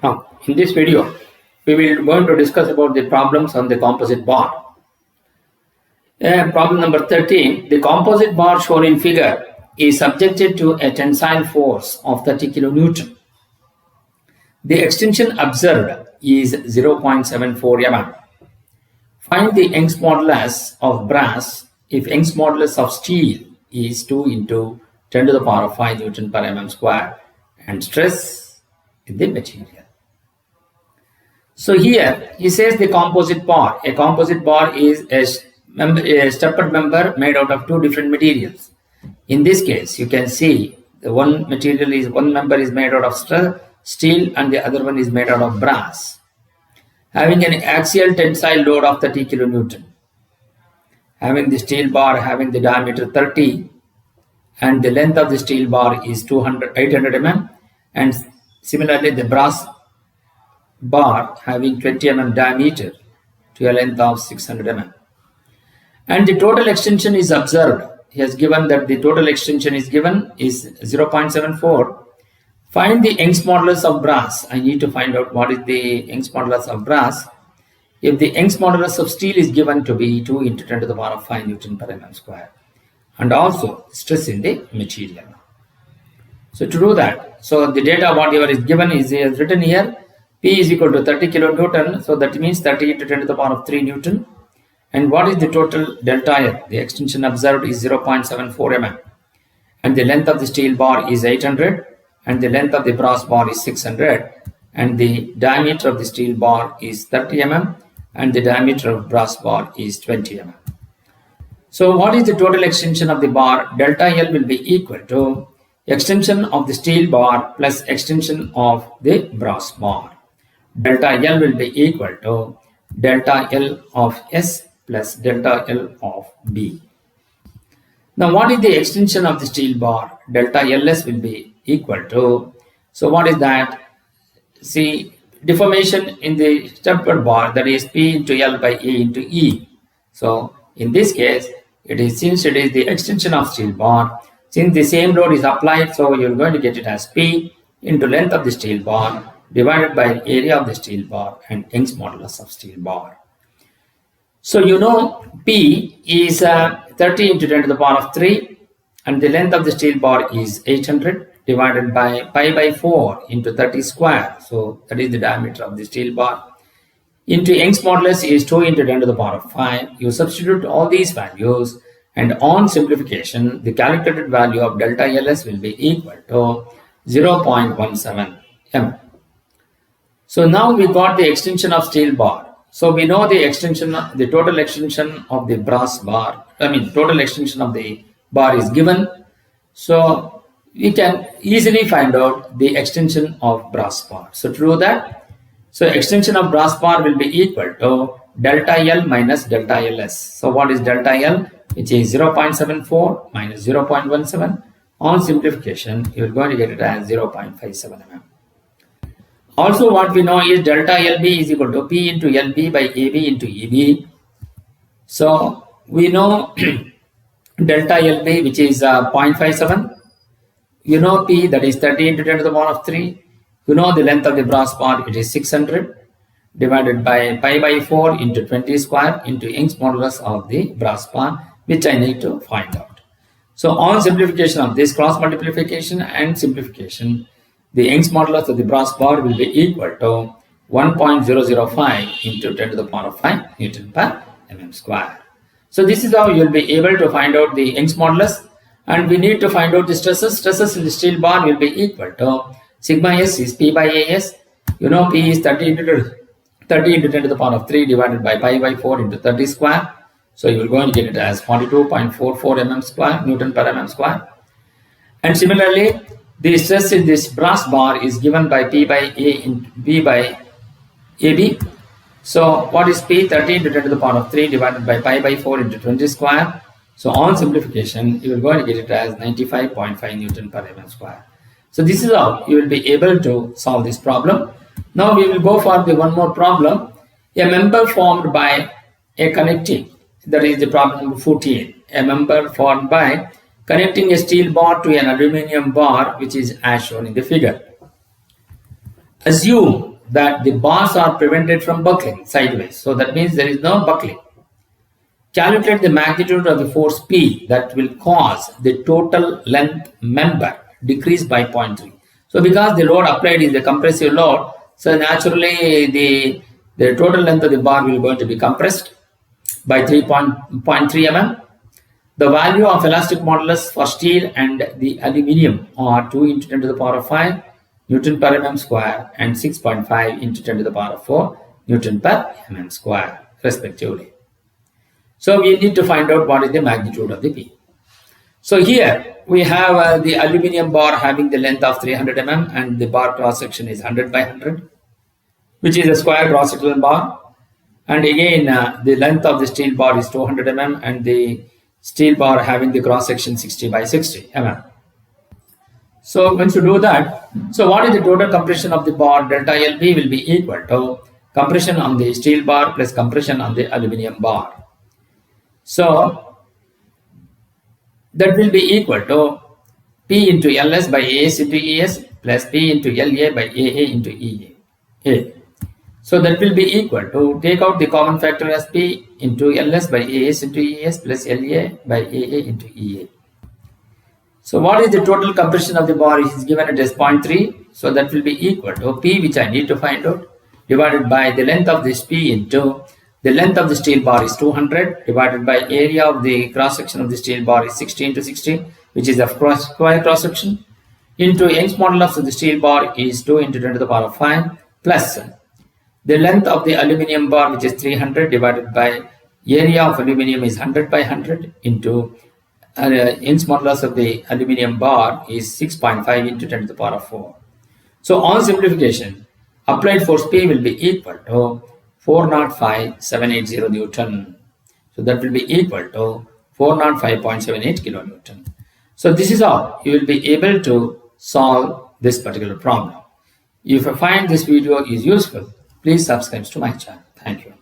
Now, in this video, we will going to discuss about the problems on the composite bar. Problem number 13. The composite bar shown in figure is subjected to a tensile force of 30 kilonewton. The extension observed is 0.74 mm. Find the Young's modulus of brass if Young's modulus of steel is 2 into 10 to the power of 5 Newton per mm square and stress in the material. So here he says the composite bar. A composite bar is a stepped member made out of two different materials. In this case, you can see the one member is made out of steel and the other one is made out of brass, having an axial tensile load of 30 kilonewton. Having the steel bar having the diameter 30 and the length of the steel bar is 800 mm, and similarly the brass bar having 20 mm diameter to a length of 600 mm. And the total extension is observed. He has given that the total extension is given is 0.74. Find the Young's modulus of brass. I need to find out what is the Young's modulus of brass. If the Young's modulus of steel is given to be 2 into 10 to the power of 5 Newton per mm square, and also stress in the material. So to do that, so the data whatever is given is written here. P is equal to 30 kilonewton, so that means 30 into 10 to the power of 3 Newton. And what is the total delta L? The extension observed is 0.74 mm. And the length of the steel bar is 800, and the length of the brass bar is 600, and the diameter of the steel bar is 30 mm, and the diameter of brass bar is 20 mm. So what is the total extension of the bar? Delta L will be equal to extension of the steel bar plus extension of the brass bar. Delta L will be equal to delta L of S plus delta L of B. Now what is the extension of the steel bar? Delta LS will be equal to, so what is that? See, deformation in the stepped bar, that is P into L by A into E. So in this case, since it is the extension of steel bar, since the same load is applied, so you're going to get it as P into length of the steel bar divided by area of the steel bar and Young's modulus of steel bar. So you know P is 30 into 10 to the power of 3, and the length of the steel bar is 800 divided by pi by 4 into 30 square. So that is the diameter of the steel bar. Into Young's modulus is 2 into 10 to the power of 5. You substitute all these values, and on simplification, the calculated value of delta LS will be equal to 0.17 mm. So now we got the extension of steel bar. So we know the extension, the total extension of the brass bar, total extension of the bar is given. So we can easily find out the extension of brass bar. So to do that, so extension of brass bar will be equal to delta L minus delta LS. So what is delta L? Which is 0.74 minus 0.17. On simplification, you are going to get it as 0.57 mm. Also what we know is delta LB is equal to P into LB by AB into EB. So we know delta LB, which is 0.57. You know P, that is 30 into 10 to the power of 3. You know the length of the brass bar, it is 600 divided by pi by 4 into 20 square into Young's modulus of the brass bar, which I need to find out. So on simplification of this, cross multiplication and simplification, the Young's modulus of the brass bar will be equal to 1.005 into 10 to the power of 5 Newton per mm square. So this is how you will be able to find out the Young's modulus, and we need to find out the stresses. Stresses in the steel bar will be equal to sigma S is P by AS. You know P is 30 into 10 to the power of 3 divided by pi by 4 into 30 square. So you are going to get it as 42.44 mm square, Newton per mm square. And similarly, the stress in this brass bar is given by P by A into B by AB. So what is P? 30 into 10 to the power of 3 divided by pi by 4 into 20 square. So on simplification, you are going to get it as 95.5 Newton per mm square. So this is how you will be able to solve this problem. Now we will go for the one more problem. A member formed by a connecting, that is the problem number 14. A member formed by connecting a steel bar to an aluminum bar, which is as shown in the figure. assume that the bars are prevented from buckling sideways. So that means there is no buckling. Calculate the magnitude of the force P that will cause the total length member decrease by 0.3. So because the load applied is the compressive load, so naturally the total length of the bar will going to be compressed by 3.3 mm. The value of elastic modulus for steel and the aluminium are 2 into 10 to the power of 5 Newton per mm square and 6.5 into 10 to the power of 4 Newton per mm square respectively. So we need to find out what is the magnitude of the P. So here we have the aluminium bar having the length of 300 mm and the bar cross section is 100 by 100, which is a square cross sectional bar. And again the length of the steel bar is 200 mm and the steel bar having the cross section 60 by 60 mm. So once you do that, so what is the total compression of the bar? Delta LB will be equal to compression on the steel bar plus compression on the aluminium bar. So that will be equal to P into LS by AS into ES plus P into LA by AA into EA. So that will be equal to, take out the common factor as P into LS by AS into ES plus LA by AA into EA. So what is the total compression of the bar? It is given as 0.3. So that will be equal to P, which I need to find out, divided by the length of this P into the length of the steel bar is 200 divided by area of the cross section of the steel bar is 60 into 60, which is a square cross section, into Young's modulus of the steel bar is 2 into 10 to the power of 5 plus the length of the aluminium bar, which is 300 divided by area of aluminium is 100 by 100 into Young's modulus of the aluminium bar is 6.5 into 10 to the power of 4. So on simplification, applied force P will be equal to 405,780 Newton. So that will be equal to 405.78 kilonewton. So this is how you will be able to solve this particular problem. If you find this video is useful, please subscribe to my channel. Thank you.